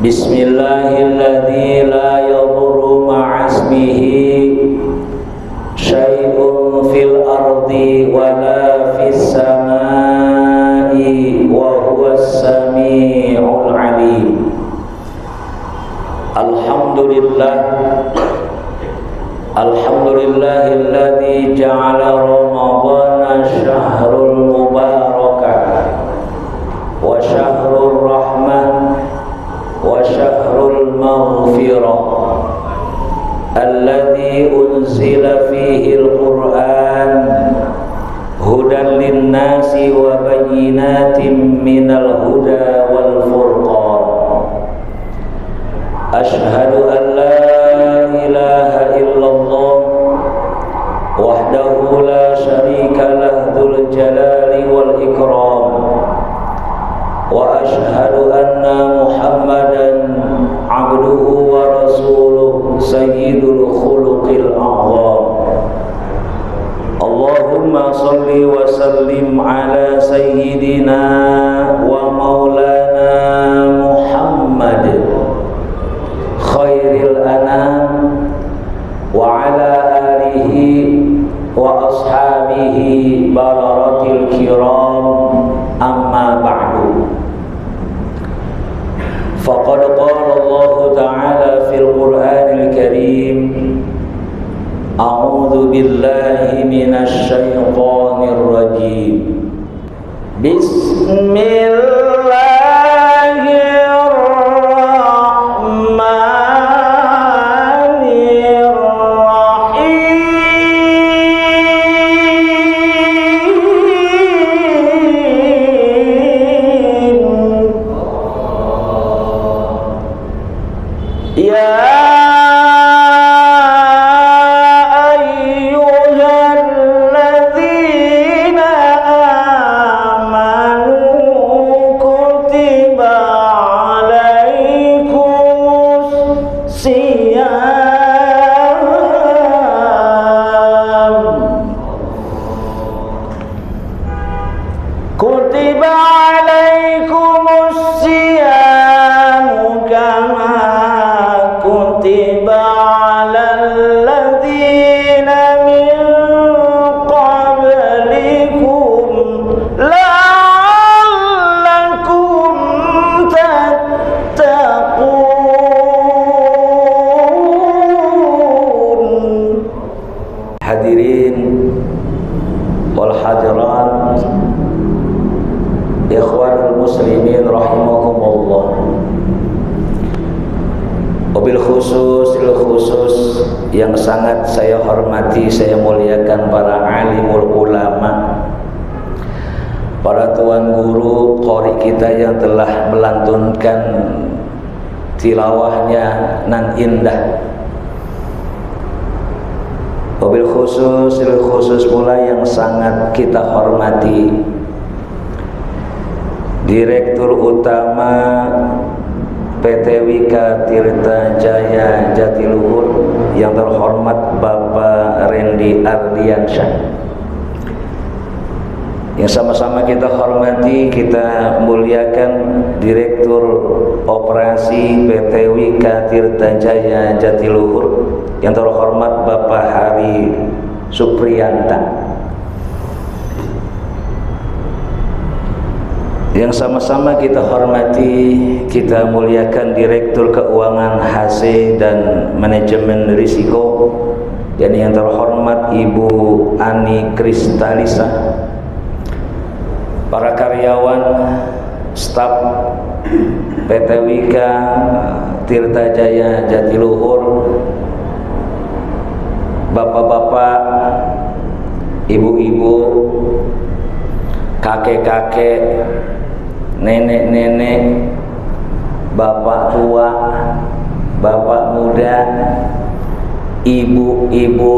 Bismillahilladzi la yadurru ma'asmihi syai'un fil ardi wala fis samai wa huwas sami'ul alim. Alhamdulillahilladzi ja'ala ramadhana syahrul mubarakah wa syahrul rahmah wa syahrul maghfirah alladzi unzila fihi al-Qur'an hudan lin-nasi wa bayyinatin minal huda wal furqan. Asyhadu an la ilaha illallah wahdahu la syarika lah dzul jalali wal ikram wa asyhadu anna Muhammadan abduhu wa rasuluh sayyidul khuluqil a'zam. Allahumma salli wa sallim ala sayyidina wa maulana Muhammad khairil anam wa ala alihi wa ashabihi bararatil kiram, amma ba'du. Faqad qala Allah ta'ala fil Qur'anil Karim, a'udzu billahi minasy syaithanir rajim. Hadirin wal hadirat, ikhwanul muslimin rahimakumullah. Wabil khusus yang sangat saya hormati, saya muliakan para alimul ulama, para tuan guru qori kita yang telah melantunkan tilawahnya nan indah. Wabil khusus pula yang sangat kita hormati Direktur Utama PT Wika Tirta Jaya Jatiluhur yang terhormat Bapak Randy Ardiansyah, yang sama-sama kita hormati, kita muliakan Direktur Operasi PT Wika Tirta Jaya Jatiluhur yang terhormat Bapak Hari Supriyanta, yang sama-sama kita hormati, kita muliakan Direktur Keuangan HC dan Manajemen Risiko yang terhormat Ibu Ani Kristalisa, para karyawan staf PT Wika Tirta Jaya Jatiluhur, bapak-bapak, ibu-ibu, kakek-kakek, nenek-nenek, bapak tua, bapak muda, ibu-ibu.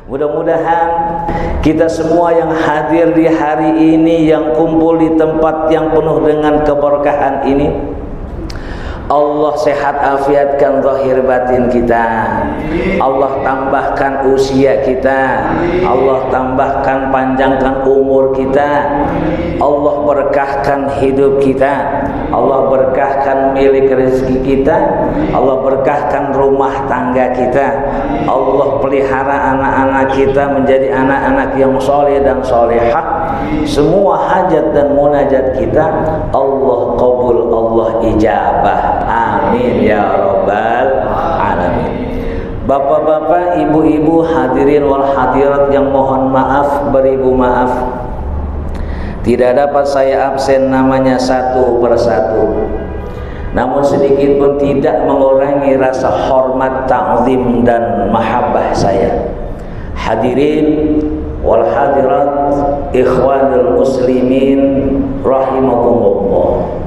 Mudah-mudahan kita semua yang hadir di hari ini, yang kumpul di tempat yang penuh dengan keberkahan ini, Allah sehat afiatkan zahir batin kita, Allah tambahkan usia kita, Allah tambahkan panjangkan umur kita, Allah berkahkan hidup kita, Allah berkahkan milik rezeki kita, Allah berkahkan rumah tangga kita, Allah pelihara anak-anak kita menjadi anak-anak yang soleh dan solehah. Semua hajat dan munajat kita Allah qabul, Allah ijabah. Amin ya rabbal alamin. Bapak-bapak, ibu-ibu, hadirin wal hadirat yang mohon maaf beribu maaf, tidak dapat saya absen namanya satu persatu. Namun sedikit pun tidak mengurangi rasa hormat, ta'zim dan mahabbah saya. Hadirin wal hadirat, ikhwanul muslimin rahimakumullah.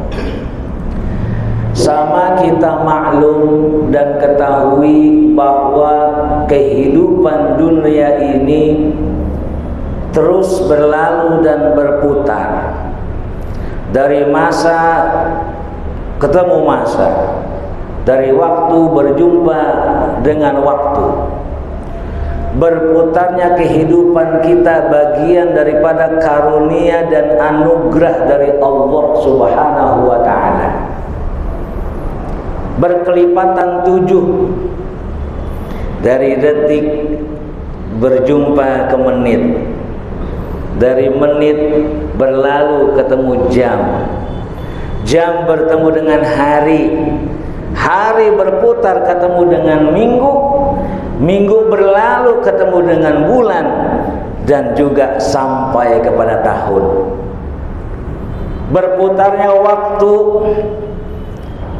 Sama kita maklum dan ketahui bahwa kehidupan dunia ini terus berlalu dan berputar. Dari masa ketemu masa, dari waktu berjumpa dengan waktu. Berputarnya kehidupan kita bagian daripada karunia dan anugerah dari Allah Subhanahu wa ta'ala. Berkelipatan 7, dari detik berjumpa ke menit, dari menit berlalu ketemu jam, jam bertemu dengan hari, hari berputar ketemu dengan minggu, minggu berlalu ketemu dengan bulan, dan juga sampai kepada tahun. Berputarnya waktu,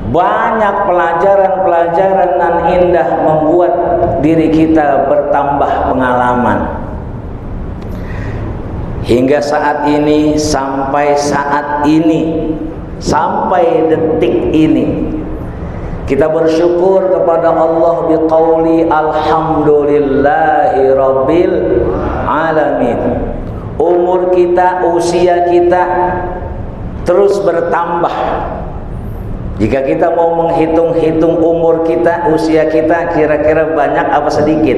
banyak pelajaran-pelajaran dan indah membuat diri kita bertambah pengalaman. Hingga saat ini, sampai saat ini, sampai detik ini, kita bersyukur kepada Allah biqauli alhamdulillahi rabbil alamin. Umur kita, usia kita terus bertambah. Jika kita mau menghitung-hitung umur kita, usia kita kira-kira banyak apa sedikit?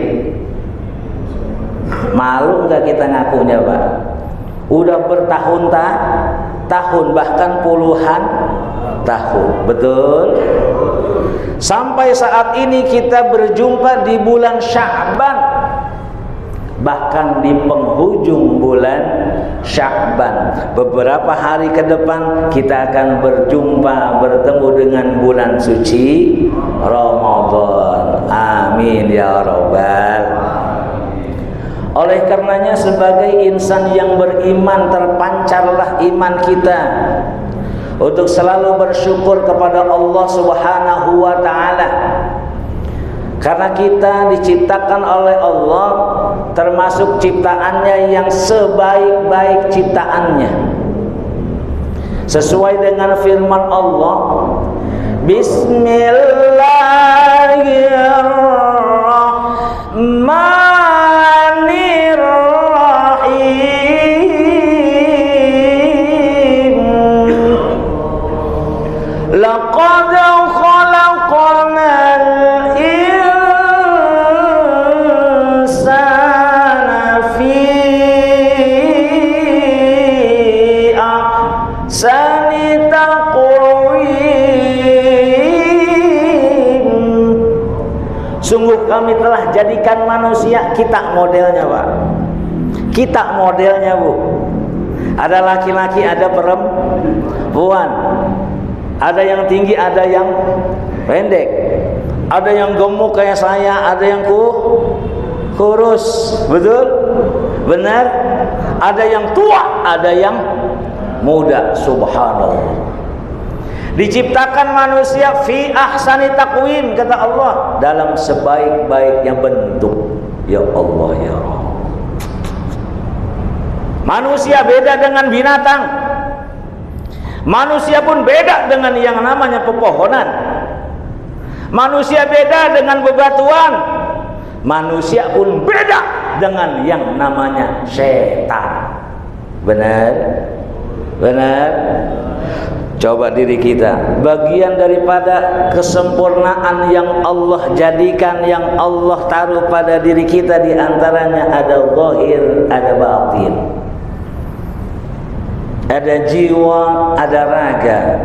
Malu nggak kita ngakunya, Pak? Udah bertahun-tahun, bahkan puluhan tahun. Betul? Sampai saat ini kita berjumpa di bulan Sya'ban, bahkan di penghujung bulan Sya'ban. Beberapa hari ke depan kita akan bertemu dengan bulan suci Ramadan. Amin ya rabbal. Oleh karenanya, sebagai insan yang beriman, terpancarlah iman kita untuk selalu bersyukur kepada Allah Subhanahu wa ta'ala. Karena kita diciptakan oleh Allah, termasuk ciptaannya yang sebaik-baik ciptaannya. Sesuai dengan firman Allah, Bismillahirrahmanirrahim. Laqad khalaqnal insana fi ahsani taqwim. Sungguh kami telah jadikan manusia, kita modelnya, Pak. Kita modelnya, Bu. Ada laki-laki, ada perempuan. Ada yang tinggi, ada yang pendek. Ada yang gemuk kayak saya, ada yang kurus. Betul? Benar? Ada yang tua, ada yang muda. Subhanallah. Diciptakan manusia fi ahsani taqwim, kata Allah, dalam sebaik-baiknya bentuk. Ya Allah, ya Allah. Manusia beda dengan binatang. Manusia pun beda dengan yang namanya pepohonan. Manusia beda dengan bebatuan. Manusia pun beda dengan yang namanya setan. Benar? Benar? Coba diri kita, bagian daripada kesempurnaan yang Allah jadikan, yang Allah taruh pada diri kita, diantaranya ada zahir, ada batin. Ada jiwa, ada raga.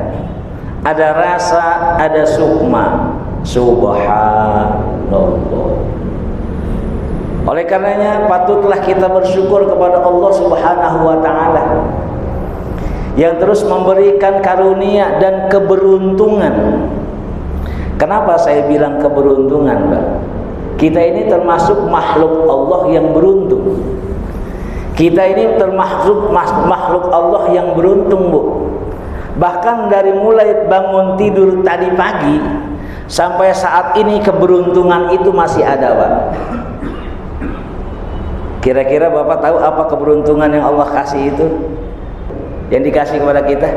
ada rasa, ada sukma. Subhanallah. Oleh karenanya patutlah kita bersyukur kepada Allah Subhanahu wa taala yang terus memberikan karunia dan keberuntungan. Kenapa saya bilang keberuntungan, Mbak? Kita ini termasuk makhluk Allah yang beruntung. Kita ini termasuk makhluk Allah yang beruntung, Bu. Bahkan dari mulai bangun tidur tadi pagi sampai saat ini keberuntungan itu masih ada, Pak. Kira-kira Bapak tahu apa keberuntungan yang Allah kasih itu? Yang dikasih kepada kita?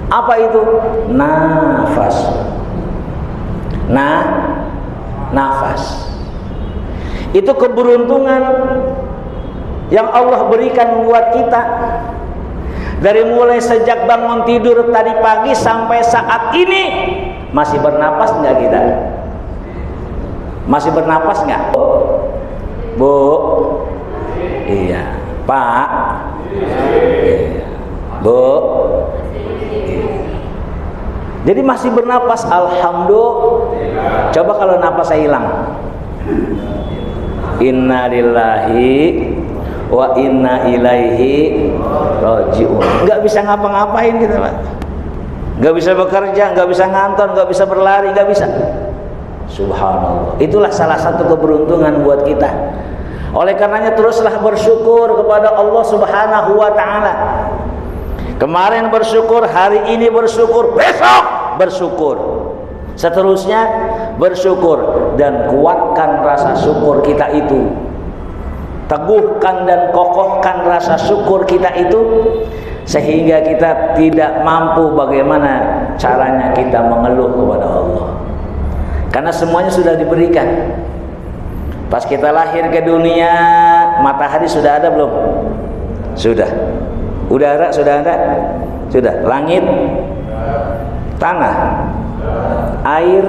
Apa itu? Nafas. Nafas. Itu keberuntungan yang Allah berikan buat kita. Dari mulai sejak bangun tidur tadi pagi sampai saat ini masih bernapas nggak kita? Masih bernapas nggak? Bu? Iya. Pak? Iya. Bu? Iya. Jadi masih bernapas, alhamdulillah. Coba kalau napasnya hilang. Inna lillahi wa inna ilaihi raji'un. Nggak bisa ngapa-ngapain kita, Pak. Nggak bisa bekerja, nggak bisa ngantor, nggak bisa berlari, nggak bisa. Subhanallah. Itulah salah satu keberuntungan buat kita. Oleh karenanya teruslah bersyukur kepada Allah Subhanahu wa taala. Kemarin bersyukur, hari ini bersyukur, besok bersyukur. Seterusnya bersyukur dan kuatkan rasa syukur kita itu. Teguhkan dan kokohkan rasa syukur kita itu sehingga kita tidak mampu bagaimana caranya kita mengeluh kepada Allah. Karena semuanya sudah diberikan. Pas kita lahir ke dunia, matahari sudah ada belum? Sudah. Udara sudah ada? Sudah. Langit, tanah, air,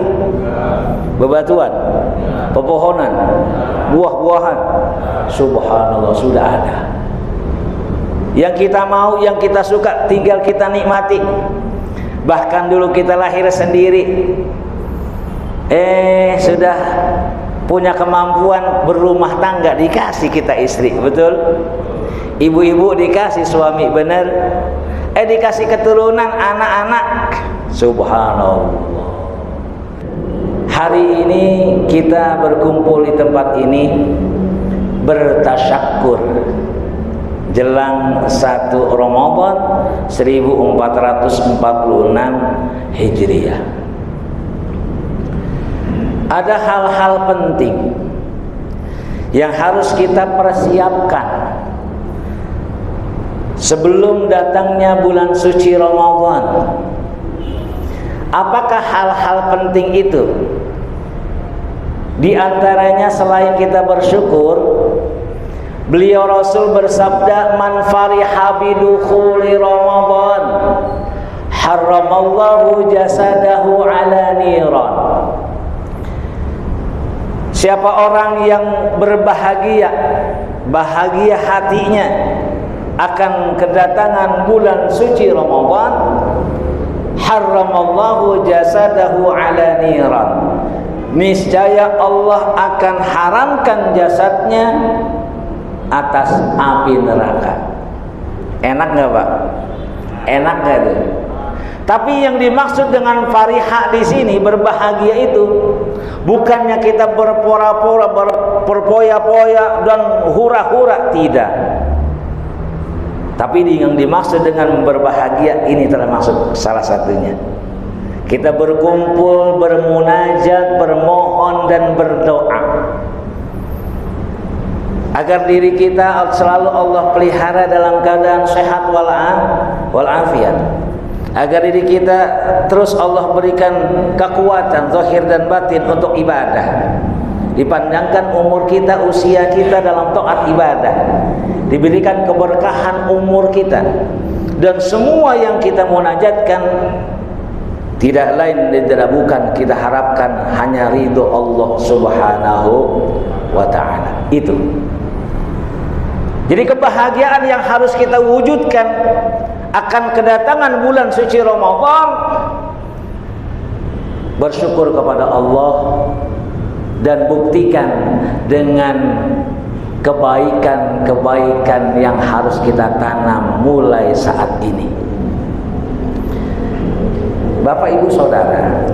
bebatuan, pepohonan, buah-buahan. Subhanallah, sudah ada. Yang kita mau, yang kita suka, tinggal kita nikmati. Bahkan dulu kita lahir sendiri, sudah punya kemampuan berumah tangga, dikasih kita istri, betul? Ibu-ibu dikasih suami, benar? Dikasih keturunan, anak-anak. Subhanallah. Hari ini kita berkumpul di tempat ini bertasyakur jelang 1 Ramadan 1446 Hijriah. Ada hal-hal penting yang harus kita persiapkan sebelum datangnya bulan suci Ramadan. Apakah hal-hal penting itu? Di antaranya selain kita bersyukur, beliau Rasul bersabda, "Man fariha bidukhuli Ramadan, harramallahu jasadahu ala niran." Siapa orang yang berbahagia, bahagia hatinya akan kedatangan bulan suci Ramadan, harramallahu jasadahu ala niran. Niscaya Allah akan haramkan jasadnya atas api neraka. Enak nggak, Pak? Enak nggak itu? Tapi yang dimaksud dengan farihah di sini, berbahagia itu bukannya kita berpora-pora, berpoya-poya dan hura-hura, tidak. Tapi yang dimaksud dengan berbahagia ini termasuk salah satunya. Kita berkumpul, bermunajat, bermohon dan berdoa agar diri kita selalu Allah pelihara dalam keadaan sehat walafiat. Agar diri kita terus Allah berikan kekuatan zahir dan batin untuk ibadah. Dipandangkan umur kita, usia kita dalam taat ibadah, diberikan keberkahan umur kita, dan semua yang kita munajatkan tidak lain dan tidak bukan kita harapkan hanya ridho Allah Subhanahu wa ta'ala. Itu. Jadi kebahagiaan yang harus kita wujudkan akan kedatangan bulan suci Ramadan, bersyukur kepada Allah dan buktikan dengan kebaikan-kebaikan yang harus kita tanam mulai saat ini. Bapak Ibu Saudara,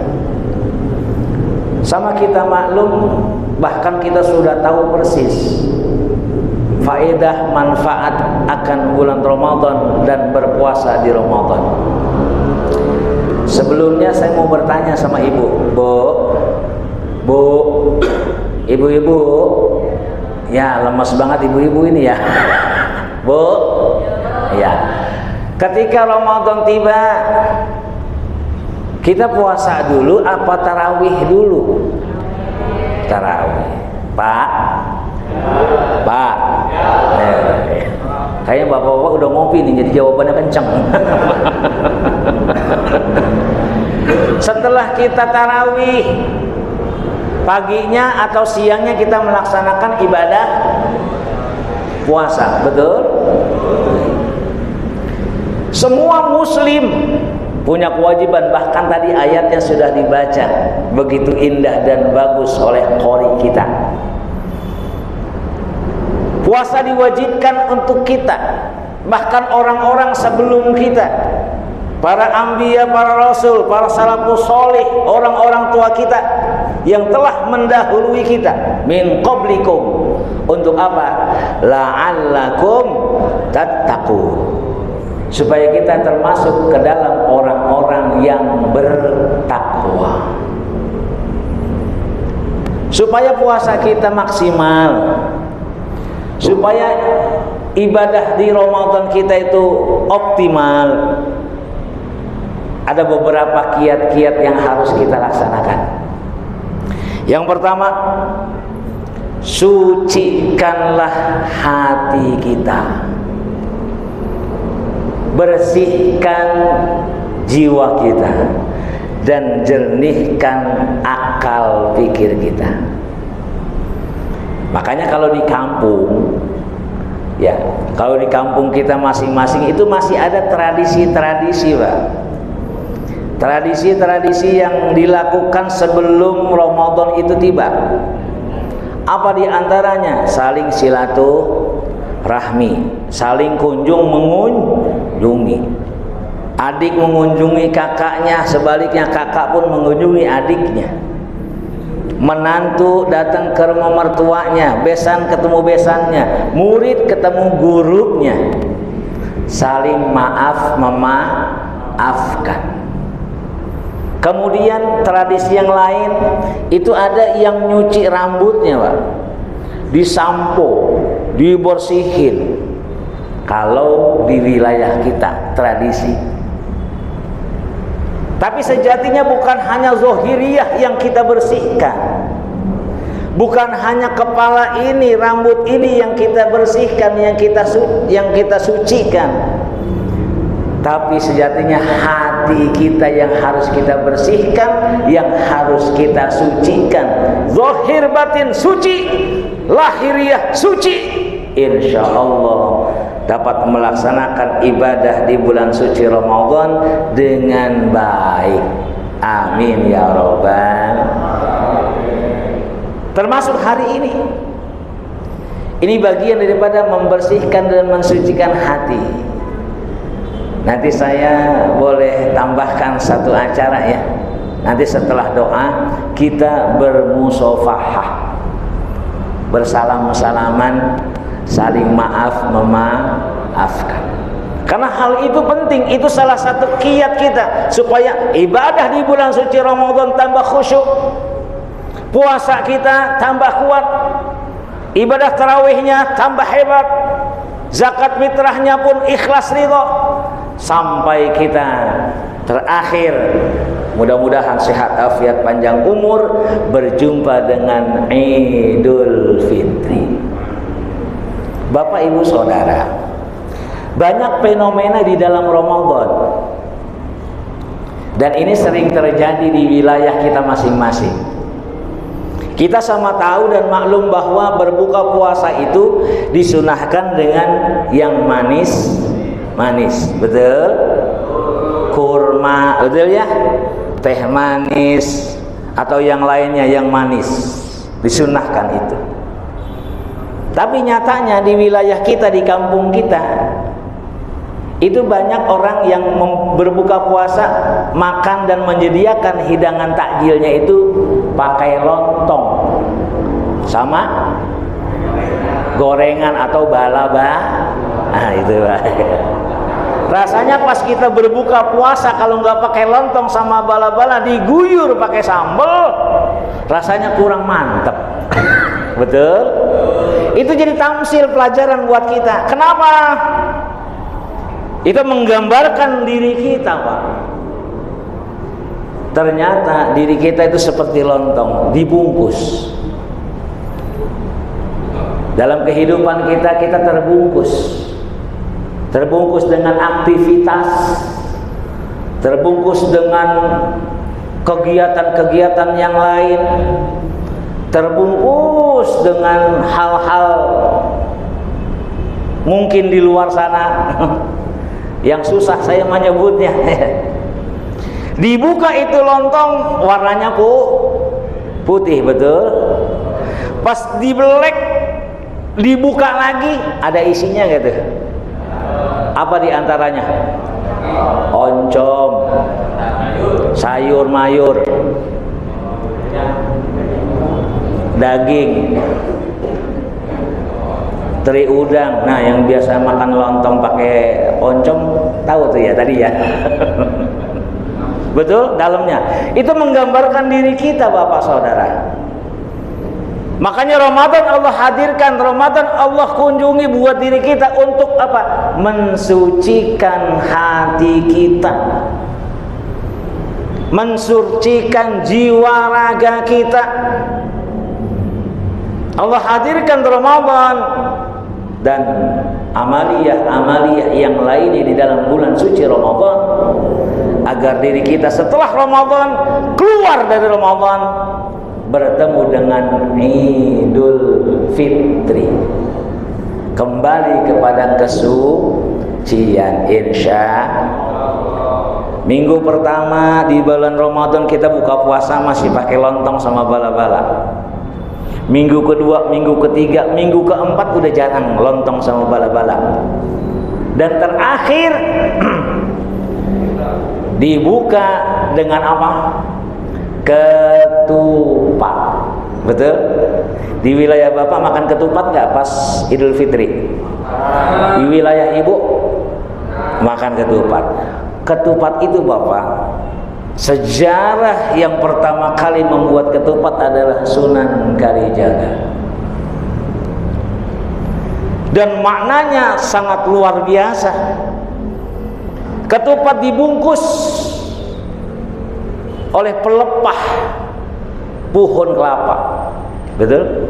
sama kita maklum, bahkan kita sudah tahu persis faedah manfaat akan bulan Ramadan dan berpuasa di Ramadan. Sebelumnya saya mau bertanya sama ibu, ibu-ibu, ya lemas banget ibu-ibu ini ya, Bu, ya. Ketika Ramadan tiba, kita puasa dulu apa tarawih dulu? Tarawih, Pak. Kayaknya bapak-bapak udah ngopi nih, jadi jawabannya kenceng. Setelah kita tarawih, paginya atau siangnya kita melaksanakan ibadah puasa, betul? Semua muslim punya kewajiban, bahkan tadi ayatnya sudah dibaca begitu indah dan bagus oleh qori kita. Puasa diwajibkan untuk kita, bahkan orang-orang sebelum kita, para anbiya, para rasul, para salafus sholih, orang-orang tua kita yang telah mendahului kita, min qablikum. Untuk apa? La'allakum tattaqun, supaya kita termasuk ke dalam orang-orang yang bertakwa, supaya puasa kita maksimal, supaya ibadah di Ramadan kita itu optimal. Ada beberapa kiat-kiat yang harus kita laksanakan. Yang pertama, sucikanlah hati kita, bersihkan jiwa kita, dan jernihkan akal pikir kita. Makanya kalau di kampung, ya, kalau di kampung kita masing-masing itu masih ada tradisi-tradisi, Pak. Tradisi-tradisi yang dilakukan sebelum Ramadan itu tiba. Apa di antaranya? Saling silaturahmi, saling kunjung mengunjungi. Adik mengunjungi kakaknya, sebaliknya kakak pun mengunjungi adiknya. Menantu datang ke rumah mertuanya, besan ketemu besannya, murid ketemu gurunya. Saling maaf memaafkan. Kemudian tradisi yang lain itu ada yang nyuci rambutnya, Pak, disampo, dibersihin. Kalau di wilayah kita tradisi. Tapi sejatinya bukan hanya zohiriyah yang kita bersihkan, bukan hanya kepala ini, rambut ini yang kita bersihkan, yang kita sucikan. Tapi sejatinya hati kita yang harus kita bersihkan, yang harus kita sucikan. Zahir batin suci, lahiriah suci. Insya Allah dapat melaksanakan ibadah di bulan suci Ramadan dengan baik. Amin ya Rabbal. Termasuk hari ini. Ini bagian daripada membersihkan dan mensucikan hati. Nanti saya boleh tambahkan satu acara ya. Nanti setelah doa kita bermusafahah, bersalam-salaman, saling maaf memaafkan. Karena hal itu penting, itu salah satu kiat kita supaya ibadah di bulan suci Ramadan tambah khusyuk, puasa kita tambah kuat, ibadah tarawihnya tambah hebat, zakat fitrahnya pun ikhlas ridho, sampai kita terakhir mudah-mudahan sehat afiat panjang umur berjumpa dengan Idul Fitri. Bapak Ibu Saudara, banyak fenomena di dalam Ramadan, dan ini sering terjadi di wilayah kita masing-masing. Kita sama tahu dan maklum bahwa berbuka puasa itu disunahkan dengan yang manis manis, betul? Kurma, betul ya? Teh manis atau yang lainnya yang manis, disunahkan itu. Tapi nyatanya di wilayah kita, di kampung kita, itu banyak orang yang berbuka puasa, makan dan menyediakan hidangan takjilnya itu pakai lontong sama gorengan atau balaba. Nah itu rasanya pas kita berbuka puasa kalau nggak pakai lontong sama bala-bala, diguyur pakai sambal, rasanya kurang mantep. Betul? Itu jadi tamsil, pelajaran buat kita. Kenapa? Itu menggambarkan diri kita, Pak. Ternyata diri kita itu seperti lontong, dibungkus. Dalam kehidupan kita, kita terbungkus dengan aktivitas, terbungkus dengan kegiatan-kegiatan yang lain, terbungkus dengan hal-hal mungkin di luar sana yang susah saya menyebutnya. Dibuka itu lontong, warnanya putih, betul? Pas dibelek, dibuka lagi, ada isinya gitu. Apa diantaranya? Oncom, sayur mayur, daging, teri udang. Nah, yang biasa makan lontong pakai oncom, tahu tuh ya tadi ya. Betul, dalamnya itu menggambarkan diri kita, Bapak Saudara. Makanya Ramadan Allah hadirkan, Ramadan Allah kunjungi buat diri kita untuk apa? Mensucikan hati kita, mensucikan jiwa raga kita. Allah hadirkan Ramadan dan amaliyah yang lainnya di dalam bulan suci Ramadan, agar diri kita setelah Ramadan, keluar dari Ramadan, bertemu dengan Idul Fitri, kembali kepada kesucian. Insya minggu pertama di bulan Ramadan kita buka puasa masih pakai lontong sama bala-bala. Minggu kedua, minggu ketiga, minggu keempat udah jarang lontong sama bala-bala. Dan terakhir dibuka dengan apa? Ketupat. Betul? Di wilayah Bapak makan ketupat nggak pas Idul Fitri? Di wilayah Ibu makan ketupat. Ketupat itu Bapak, sejarah yang pertama kali membuat ketupat adalah Sunan Kalijaga. Dan maknanya sangat luar biasa. Ketupat dibungkus oleh pelepah pohon kelapa. Betul?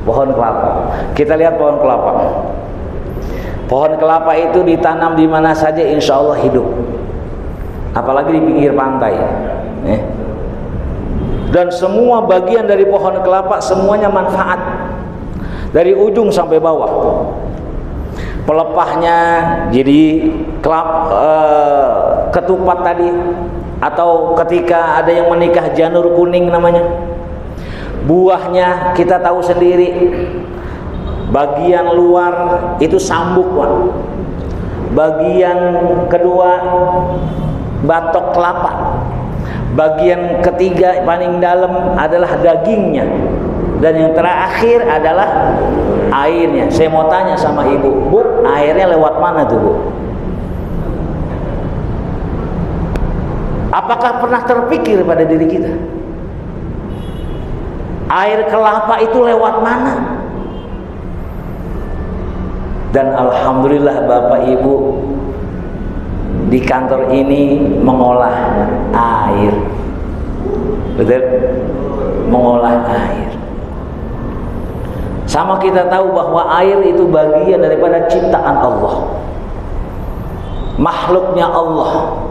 Pohon kelapa. Kita lihat pohon kelapa. Pohon kelapa itu ditanam di mana saja insya Allah hidup. Apalagi di pinggir pantai. Dan semua bagian dari pohon kelapa semuanya manfaat. Dari ujung sampai bawah. Pelepahnya jadi ketupat tadi, atau ketika ada yang menikah janur kuning namanya. Buahnya kita tahu sendiri, bagian luar itu sambuk, Pak. Bagian kedua batok kelapa. Bagian ketiga paling dalam adalah dagingnya. Dan yang terakhir adalah airnya. Saya mau tanya sama Ibu, Bu, airnya lewat mana tuh, Bu? Apakah pernah terpikir pada diri kita? Air kelapa itu lewat mana? Dan alhamdulillah Bapak Ibu di kantor ini mengolah air. Betul? Mengolah air. Sama kita tahu bahwa air itu bagian daripada ciptaan Allah, makhluknya Allah.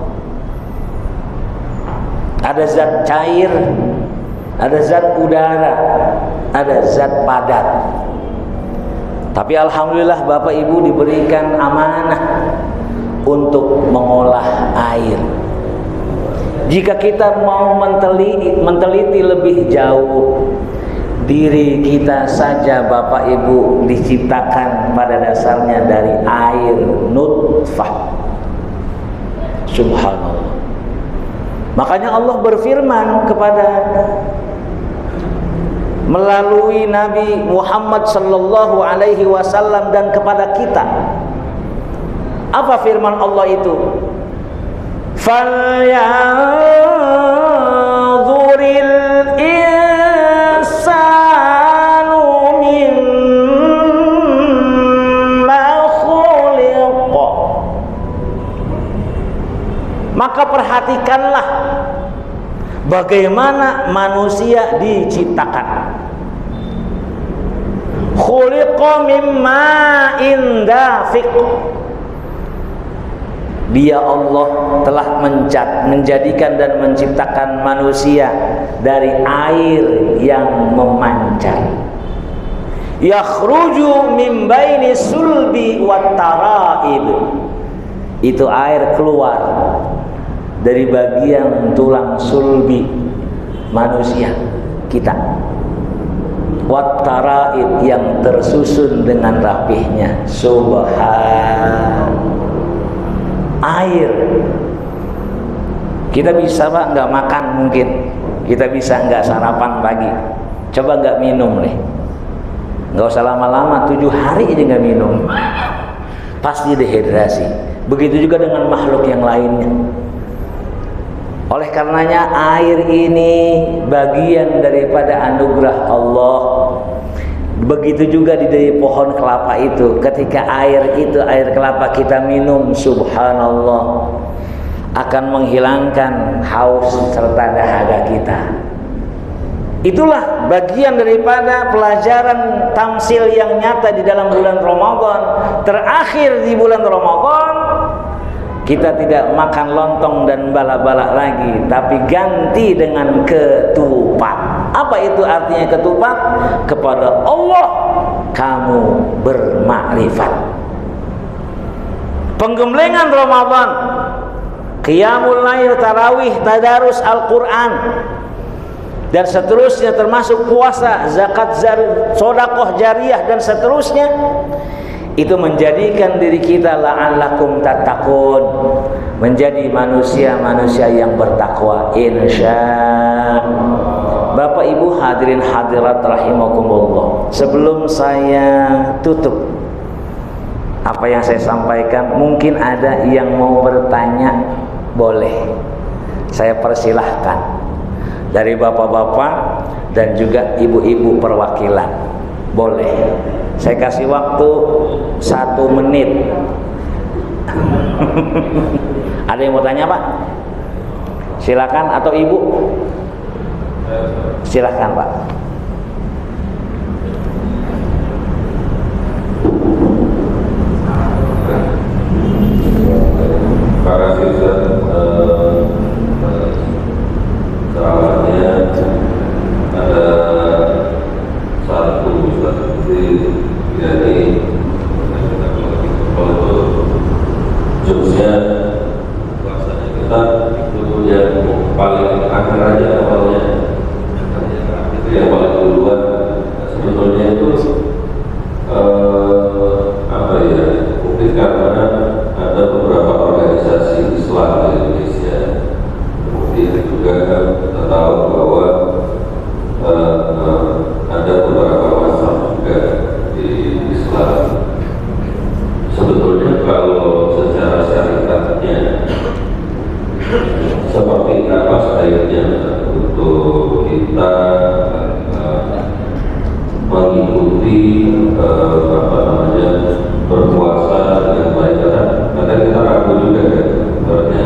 Ada zat cair, ada zat udara, ada zat padat. Tapi alhamdulillah Bapak Ibu diberikan amanah untuk mengolah air. Jika kita mau menteliti lebih jauh, diri kita saja Bapak Ibu diciptakan pada dasarnya dari air nutfah. Subhanallah. Makanya Allah berfirman kepada melalui Nabi Muhammad sallallahu alaihi wasallam dan kepada kita. Apa firman Allah itu? Falyanzuril insanu mimma khuliqa. Maka perhatikanlah bagaimana manusia diciptakan. Khuliqa mimma indafiq. Dia Allah telah menjadikan dan menciptakan manusia dari air yang memancar. Yakhruju min baini sulbi wat taraib. Itu air keluar dari bagian tulang sulbi manusia kita. Wat taraib, yang tersusun dengan rapihnya. Subhan. Air. Kita bisa Pak nggak makan mungkin, kita bisa nggak sarapan pagi, coba nggak minum nih, nggak usah lama-lama, 7 hari aja nggak minum, pasti dehidrasi. Begitu juga dengan makhluk yang lainnya. Oleh karenanya air ini bagian daripada anugerah Allah. Begitu juga di dari pohon kelapa itu, ketika air kelapa kita minum, subhanallah, akan menghilangkan haus serta dahaga kita. Itulah bagian daripada pelajaran tamsil yang nyata di dalam bulan Ramadan. Terakhir di bulan Ramadan, kita tidak makan lontong dan bala-bala lagi, tapi ganti dengan ketupat. Apa itu artinya ketupat? Kepada Allah kamu bermakrifat. Penggemblengan Ramadan, qiyamul lail, tarawih, tadarus Al-Quran, dan seterusnya, termasuk puasa, zakat, sedekah jariyah, dan seterusnya. Itu menjadikan diri kita la'allakum tattaqun, menjadi manusia-manusia yang bertakwa, insyaallah. Bapak Ibu hadirin hadirat rahimakumullah, sebelum saya tutup apa yang saya sampaikan, mungkin ada yang mau bertanya, boleh, saya persilahkan, dari bapak-bapak dan juga ibu-ibu perwakilan, boleh. Saya kasih waktu 1 menit. Ada yang mau tanya Pak? Silakan, atau ibu? Silakan Pak. Para siswa soalnya ada satu seperti jadi kalau jokesnya bahasanya kita itu yang paling akhir aja awalnya, itu yang paling duluan. Sebetulnya itu apa ya, mungkin karena ada beberapa organisasi Islam di Indonesia, kemudian juga kita tahu bahwa ada beberapa masalah juga di Islam. Sebetulnya kalau secara syariatnya seperti apa sebaiknya untuk kita mengikuti apa namanya, berpuasa dengan baik, karena kita ragu juga kan, karena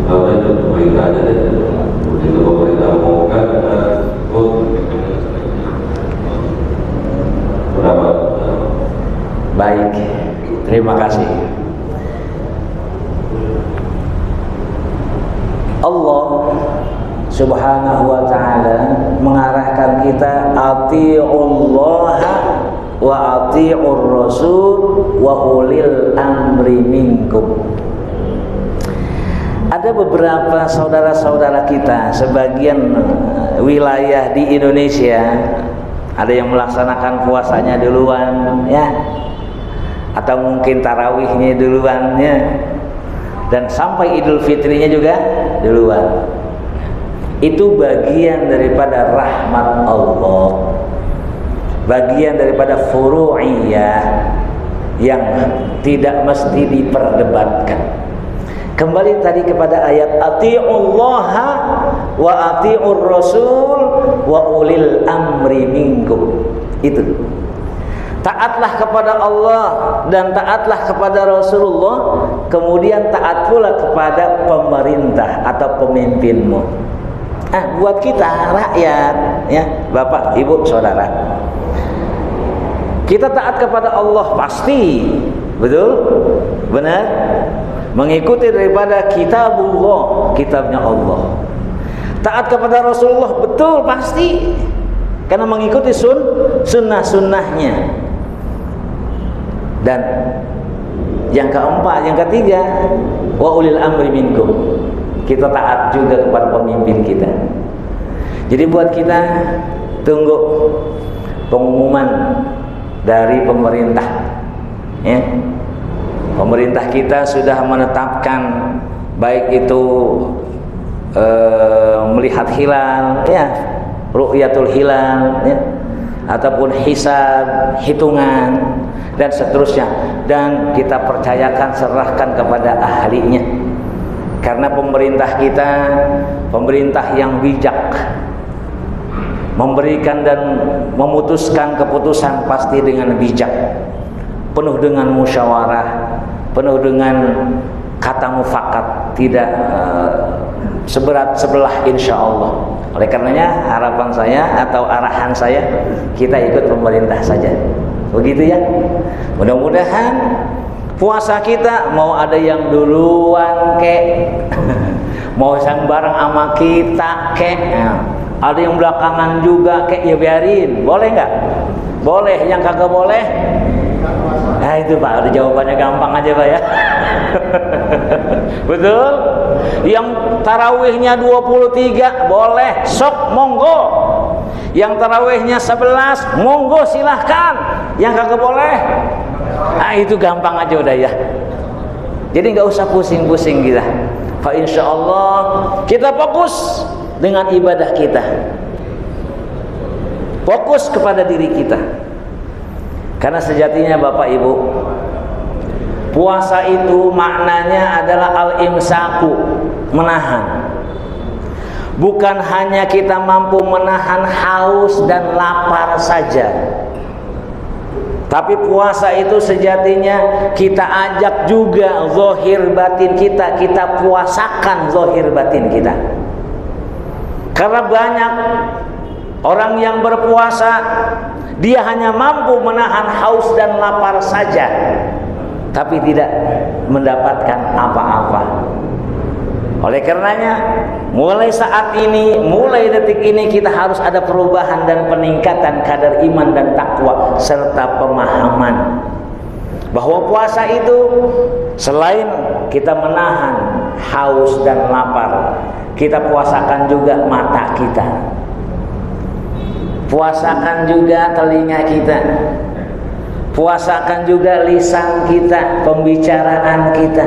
tahu itu pemerintah aja deh, begitu pemerintah mau kan kita berapa. Baik, terima kasih. Allah Subhanahu wa ta'ala mengarahkan kita, ati'ullah wa ati'ur rasul wa ulil amri minkum. Ada beberapa saudara-saudara kita sebagian wilayah di Indonesia, ada yang melaksanakan puasanya duluan ya, atau mungkin tarawihnya duluan ya, dan sampai Idul Fitrinya juga duluan. Itu bagian daripada rahmat Allah, bagian daripada furu'iyah yang tidak mesti diperdebatkan. Kembali tadi kepada ayat ati'ullaha wa ati'ur rasul wa ulil amri minkum. Itu. Taatlah kepada Allah dan taatlah kepada Rasulullah, kemudian taat pula kepada pemerintah atau pemimpinmu. Buat kita rakyat ya, Bapak, Ibu, Saudara. Kita taat kepada Allah pasti, betul? Benar? Mengikuti daripada kitabullah, kitabnya Allah. Taat kepada Rasulullah betul pasti, karena mengikuti sunnah-sunnahnya. Dan yang keempat, yang ketiga, wa ulil amri minkum. Kita taat juga kepada pemimpin kita. Jadi buat kita tunggu pengumuman dari pemerintah ya. Pemerintah kita sudah menetapkan baik itu melihat hilal ya, ru'yatul hilal ya, ataupun hisab, hitungan dan seterusnya, dan kita percayakan, serahkan kepada ahlinya. Karena pemerintah kita pemerintah yang bijak, memberikan dan memutuskan keputusan pasti dengan bijak, penuh dengan musyawarah, penuh dengan kata mufakat, tidak seberat sebelah insya Allah. Oleh karenanya harapan saya atau arahan saya, kita ikut pemerintah saja, begitu ya. Mudah-mudahan puasa kita mau ada yang duluan kek, mau yang bareng sama kita kek, ada yang belakangan juga kek, ya biarin. Boleh nggak? Boleh. Yang kagak boleh, nah itu Pak, udah jawabannya gampang aja Pak ya. Betul? Yang tarawihnya 23 boleh, sok monggo. Yang tarawihnya 11 monggo silahkan. Yang kagak boleh, nah itu gampang aja udah ya. Jadi nggak usah pusing-pusing kita. Fa insya Allah kita fokus dengan ibadah kita, fokus kepada diri kita. Karena sejatinya Bapak Ibu, puasa itu maknanya adalah al-imsaku, menahan. Bukan hanya kita mampu menahan haus dan lapar saja, tapi puasa itu sejatinya kita ajak juga zahir batin kita, kita puasakan zahir batin kita. Karena banyak orang yang berpuasa, dia hanya mampu menahan haus dan lapar saja, tapi tidak mendapatkan apa-apa. Oleh karenanya, mulai saat ini, mulai detik ini, kita harus ada perubahan dan peningkatan kadar iman dan takwa serta pemahaman bahwa puasa itu selain kita menahan haus dan lapar, kita puasakan juga mata kita, puasakan juga telinga kita, puasakan juga lisan kita, pembicaraan kita,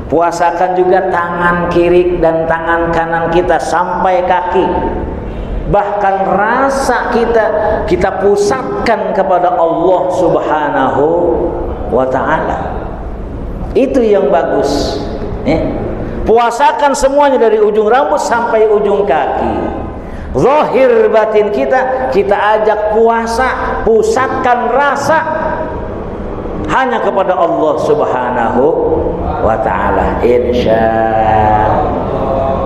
puasakan juga tangan kiri dan tangan kanan kita sampai kaki. Bahkan rasa kita pusatkan kepada Allah Subhanahu wa ta'ala. Itu yang bagus ya. Puasakan semuanya dari ujung rambut sampai ujung kaki. Zahir batin kita ajak puasa, pusatkan rasa hanya kepada Allah Subhanahu wa ta'ala, insyaallah.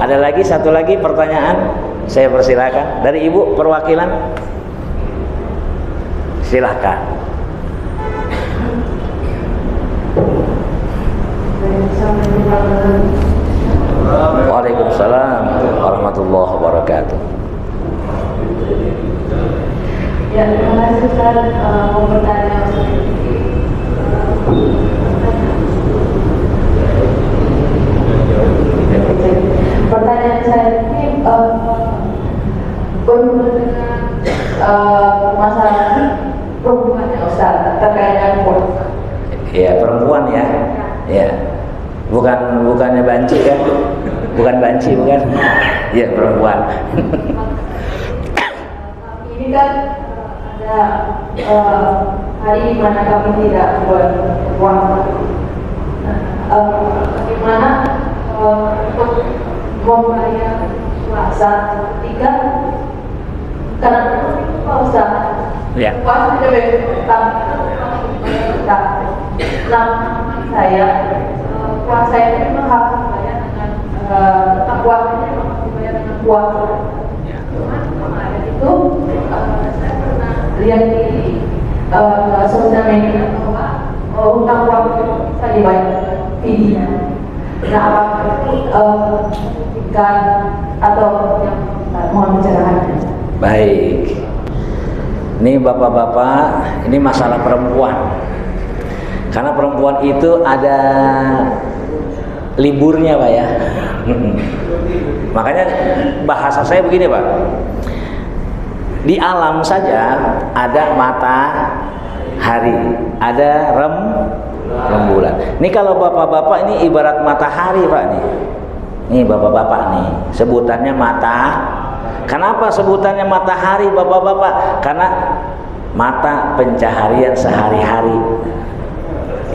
Ada lagi satu lagi pertanyaan, saya persilakan dari Ibu perwakilan, silakan. Waalaikumsalam warahmatullahi wabarakatuh. Ya, terima kasih Ustaz. Mau bertanya, pertanyaan saya ini berhubungan dengan masalah perempuan ya Ustaz, terkait dengan puasa. Ya, perempuan ya. Ya. Bukannya banci kan? Bukan banci, bukan? Ya, perempuan. Ini kan ada hari di mana kami tidak berpuasa. Bagaimana untuk membayar puasa ketika karena puasa Ya. puasa tidak bertambah saya puasa itu memang harus dibayar dengan puasanya memang dibayar dengan puasa. Cuman kemarin itu saya pernah lihat di sosial media bahwa utang puasa itu bisa dibayar fidyah. Nah, apakah itu ikan atau yang mohon pencerahannya? Baik. Ini bapak-bapak, ini masalah perempuan. Karena perempuan itu ada liburnya, Pak ya. Makanya bahasa saya begini, Pak. Di alam saja ada matahari, ada rembulan. Ini kalau bapak-bapak ini ibarat matahari, Pak nih. Nih bapak-bapak nih, sebutannya mata. Kenapa sebutannya matahari, bapak-bapak? Karena mata pencaharian sehari-hari.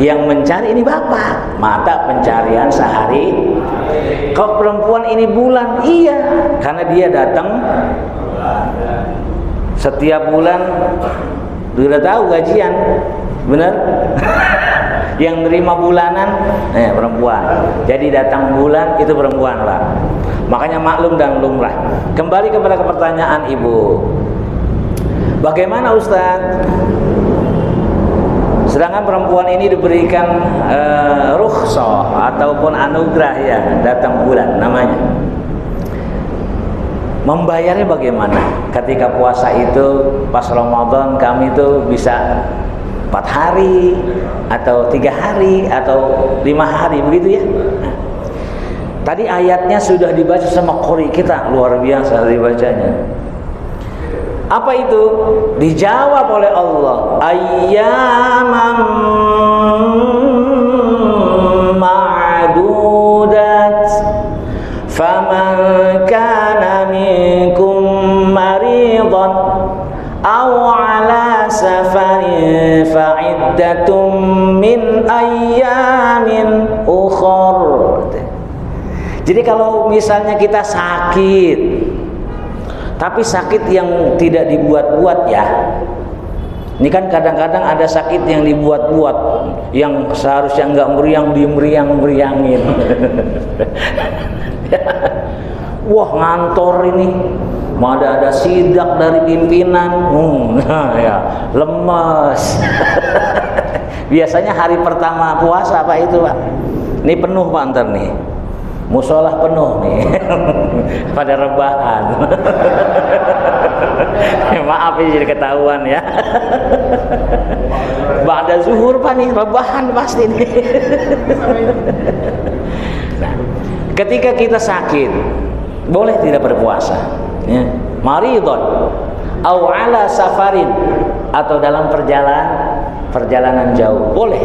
Yang mencari ini bapak, mata pencarian sehari. Kalau perempuan ini bulan, iya, karena dia datang setiap bulan. Udah tahu gajian, bener? Yang nerima bulanan, perempuan. Jadi datang bulan itu perempuan, Pak. Makanya maklum dan lumrah. Kembali kepada pertanyaan Ibu. Bagaimana Ustaz? Sedangkan perempuan ini diberikan rukhsah ataupun anugerah ya, datang bulan namanya. Membayarnya bagaimana? Ketika puasa itu pas Ramadan kami itu bisa 4 hari atau 3 hari atau 5 hari begitu ya. Nah, tadi ayatnya sudah dibaca sama qori kita, luar biasa dibacanya. Apa itu? Dijawab oleh Allah, ayyaman ma'dudat faman kana minkum maridan aw ala safarin fa'iddatum min ayyamin ukhar. Jadi kalau misalnya kita sakit, tapi sakit yang tidak dibuat-buat ya. Ini kan kadang-kadang ada sakit yang dibuat-buat, yang seharusnya nggak meriang dimeriang-meriangin. Wah, ngantor ini, ada sidak dari pimpinan, ya lemes. Biasanya hari pertama puasa Pak itu Pak, ini penuh Pak ntar nih. Musolah penuh nih pada rebahan. Maaf ya jadi ketahuan ya. Ba'da zuhur Pak nih rebahan pasti nih. Nah, ketika kita sakit boleh tidak berpuasa ya. Maridon au ala safarin, atau dalam perjalanan jauh boleh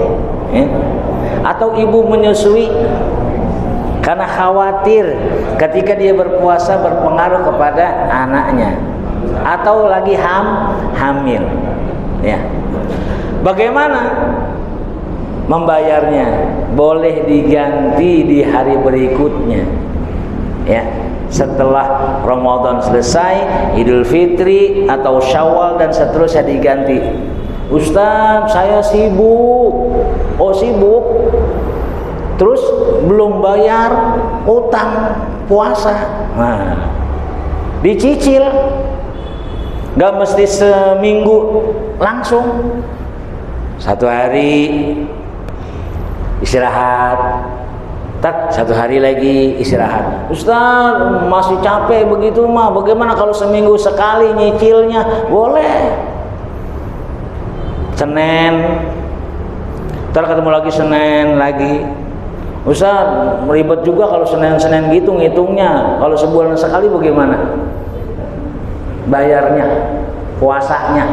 ya. Atau ibu menyusui karena khawatir ketika dia berpuasa berpengaruh kepada anaknya, atau lagi hamil ya. Bagaimana membayarnya? Boleh diganti di hari berikutnya ya. Setelah Ramadan selesai, Idul Fitri atau Syawal dan seterusnya diganti. Ustaz, saya sibuk. Oh, sibuk. Terus belum bayar utang puasa. Nah, dicicil. Gak mesti seminggu langsung. 1 hari istirahat, tak 1 hari lagi istirahat. Ustaz, masih capek begitu mah. Bagaimana kalau seminggu sekali nyicilnya? Boleh. Senin, ntar ketemu lagi Senin lagi. Ustaz, ribet juga kalau Senin-Senin gitu ngitungnya. Kalau sebulan sekali bagaimana? Bayarnya, puasanya.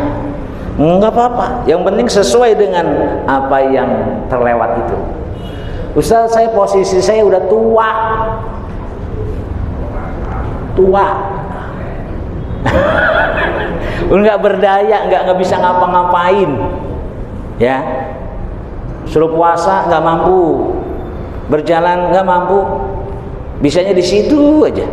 Enggak apa-apa. Yang penting sesuai dengan apa yang terlewat itu. Ustaz, posisi saya udah tua. Enggak berdaya, enggak bisa ngapa-ngapain. Ya. Suruh puasa enggak mampu. Berjalan enggak mampu. Bisanya di situ aja.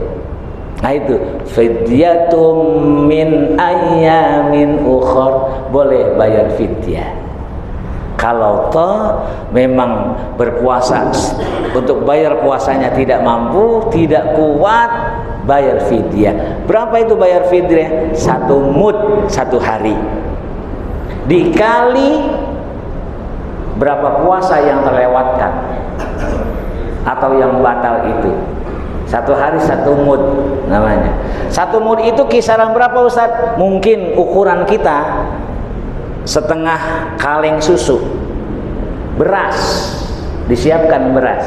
Nah itu fidyatum min ayyamin ukhar, boleh bayar fidyah. Kalau toh memang berpuasa untuk bayar puasanya tidak mampu, tidak kuat, bayar fidyah. Berapa itu bayar fidyah? 1 mud 1 hari. Dikali berapa puasa yang terlewatkan atau yang batal itu. 1 hari 1 mud namanya. 1 mud itu kisaran berapa Ustaz? Mungkin ukuran kita setengah kaleng susu. Beras, disiapkan beras.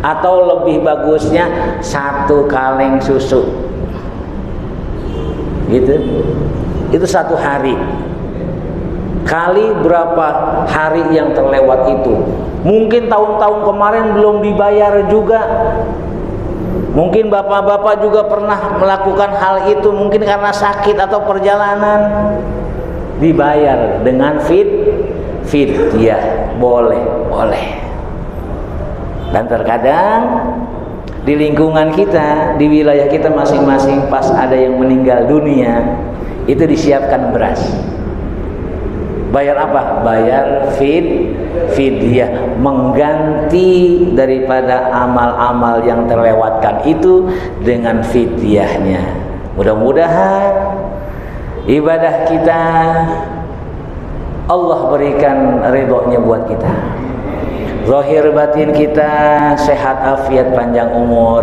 Atau lebih bagusnya 1 kaleng susu. Gitu. Itu 1 hari. Kali berapa hari yang terlewat itu. Mungkin tahun-tahun kemarin belum dibayar juga. Mungkin bapak-bapak juga pernah melakukan hal itu, mungkin karena sakit atau perjalanan. Dibayar dengan fidyah, boleh. Dan terkadang di lingkungan kita, di wilayah kita masing-masing pas ada yang meninggal dunia, itu disiapkan beras. Bayar apa? Bayar fidyah, mengganti daripada amal-amal yang terlewatkan itu dengan fidyahnya. Mudah-mudahan ibadah kita Allah berikan ridhonya buat kita. Zahir batin kita sehat afiat panjang umur.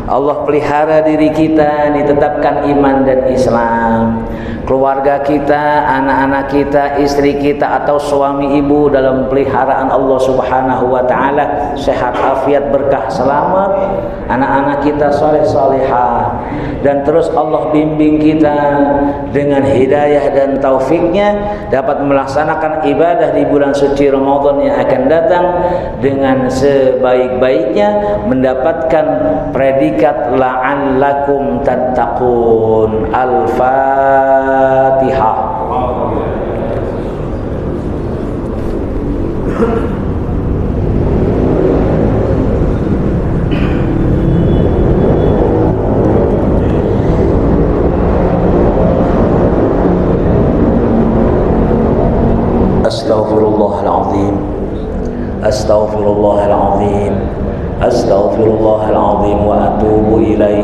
Allah pelihara diri kita, ditetapkan iman dan Islam. Keluarga kita, anak-anak kita, istri kita atau suami ibu dalam peliharaan Allah Subhanahu wa taala, sehat afiat berkah selamat. Anak-anak kita saleh salihah, dan terus Allah bimbing kita dengan hidayah dan taufiknya dapat melaksanakan ibadah di bulan suci Ramadan yang akan datang dengan sebaik-baiknya, mendapatkan predikat la'allakum tattaqun. Al-Fatihah. Astaghfirullahaladzim. Astaghfirullahaladzim. Astaghfirullahaladzim wa atubu ilaih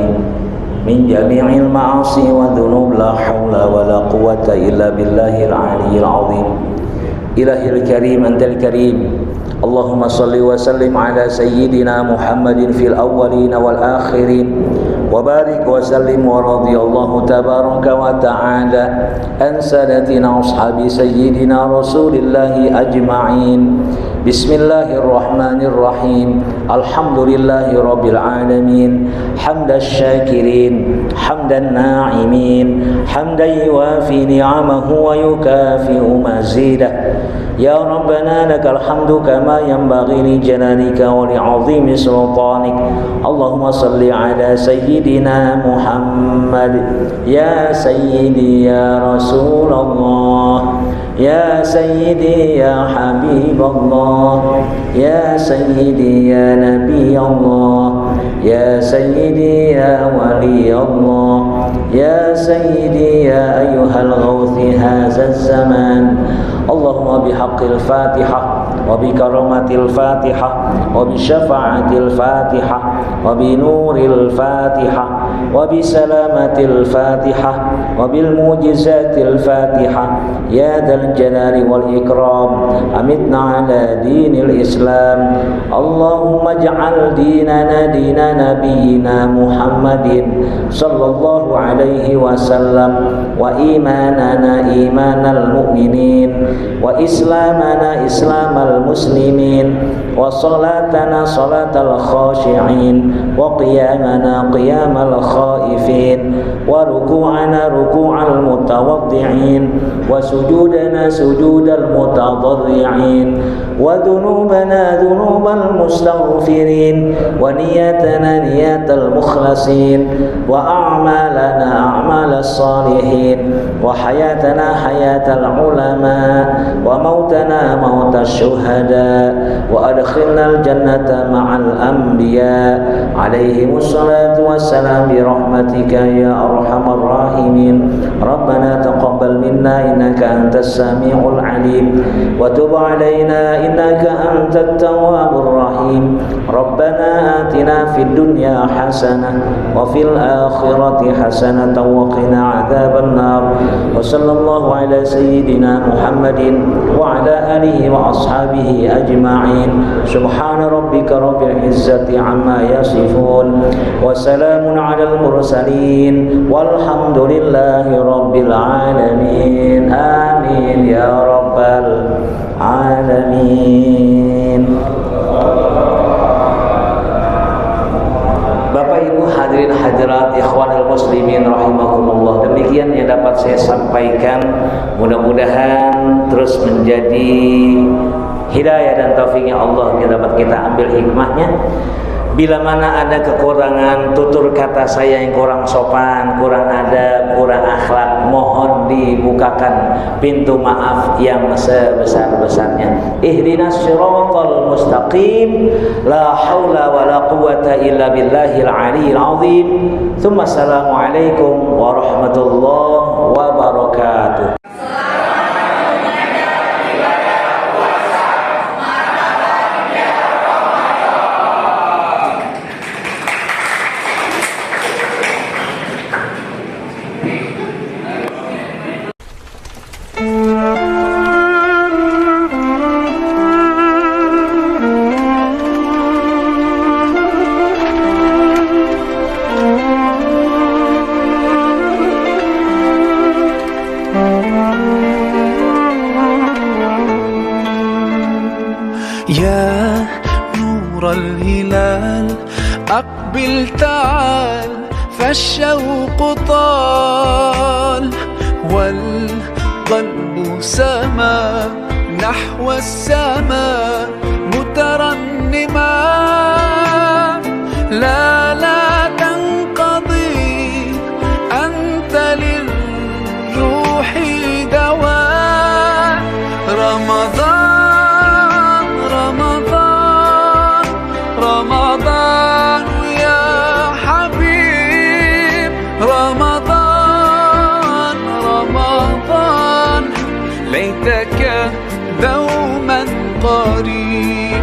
min jami'il ma'asi wa dhunub, la hawla wa la quwata illa billahil aliyyil azim. Ilahil karim, antal karim. Allahumma salli wa sallim ala sayyidina Muhammadin fil awwalin wal akhirin, wa barik wa sallim wa radiyallahu tabaraka wa ta'ala an sadatina ashabi sayyidina rasulillahi ajma'in. Bismillahirrahmanirrahim. Alhamdulillahi rabbil alamin. Hamdas syakirin, hamdan na'imin, hamdan yuwafi ni'amahu wa yukafi'u mazidah. Ya Rabbana lakal hamdu kama yanbaghi li jalalika wa li 'azimi sultanik. Allahumma salli ala sayyidina Muhammad. Ya sayyidi ya Rasulullah, ya sayyidi ya Habiballah, ya sayyidi ya Nabi Allah, ya sayyidi ya Wali Allah, ya sayyidi ya ayyuhal ghawthi hadzal zaman. Allahumma bihaqqil Fatihah wa bi karamatil Fatihah wa bi syafa'atil Fatihah wa bi nuril Fatihah وبسلامة الفاتحة وبالمعجزات الفاتحة يا ذا الجلال والإكرام أمتنا على دين الإسلام اللهم اجعل ديننا دين نبينا محمد صلى الله عليه وسلم وإيماننا إيمان المؤمنين وإسلامنا إسلام المسلمين وصلاتنا صلاة الخاشعين وقيامنا قيام الخائفين وركوعنا ركوع المتوضعين وسجودنا سجود المتضرعين وذنوبنا ذنوب المستغفرين ونياتنا نيات المخلصين وأعمالنا أعمال الصالحين وحياتنا حياة العلماء وموتنا موت الشهداء وأدخلنا الجنة مع الأنبياء عليهم الصلاة والسلام برحمتك يا أرحم الراحمين ربنا تقبل منا إنك أنت السميع العليم وتب علينا إنك أنت التواب الرحيم ربنا آتنا في الدنيا حسنة وفي الآخرة حسنة وقنا عذاب النار وصلى الله على سيدنا محمد وعلى آله وأصحابه أجمعين سبحان ربك رب العزة عما يصفون وسلام على المرسلين والحمد لله رب العالمين آمين يا رب العالمين. Bapak Ibu hadirin hadirat ikhwanul muslimin rahimakumullah, demikian yang dapat saya sampaikan, mudah-mudahan terus menjadi hidayah dan taufiknya Allah yang dapat kita ambil hikmahnya. Bila mana ada kekurangan tutur kata saya yang kurang sopan, kurang adab, kurang akhlak, mohon dibukakan pintu maaf yang sebesar-besarnya. Ihdinas siratal mustaqim, la haula wala quwwata illa billahil aliyil azim. Tsumma assalamu alaikum warahmatullahi wabarakatuh. يا نور الهلال أقبل تعال فالشوق طال والقلب سما نحو السماء مترنما لا تنقضي أنت للروح دواء رمضان يا حبيب رمضان ليتك دوما قريب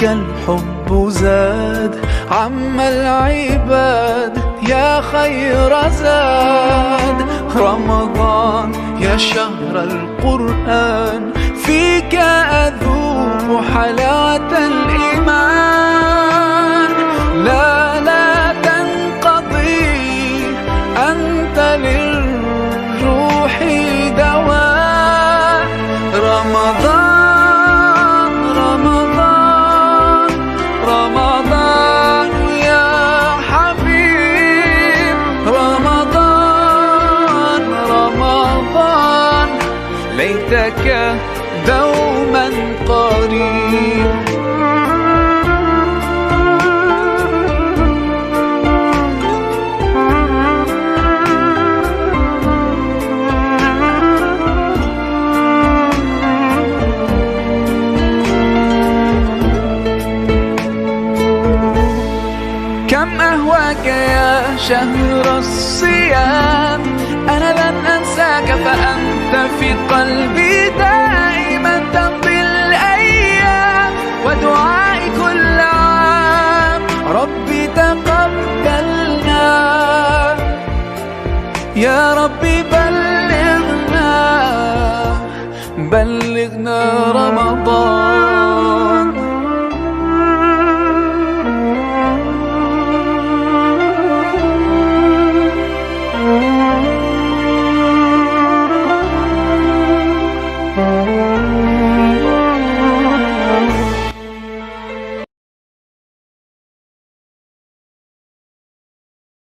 الحب زاد عم العباد يا خير زاد رمضان يا شهر القرآن فيك أذوق حلاوة الإيمان لا تنقضي أنت للروح دواء رمضان يا حبيب رمضان ليتك دوما قريب نحوك يا شهر الصيام. أنا لن أنساك فأنت في قلبي دائما تمضي الأيام، ودعائي كل عام ربي تقبلنا. يا ربي بلغنا رمضان.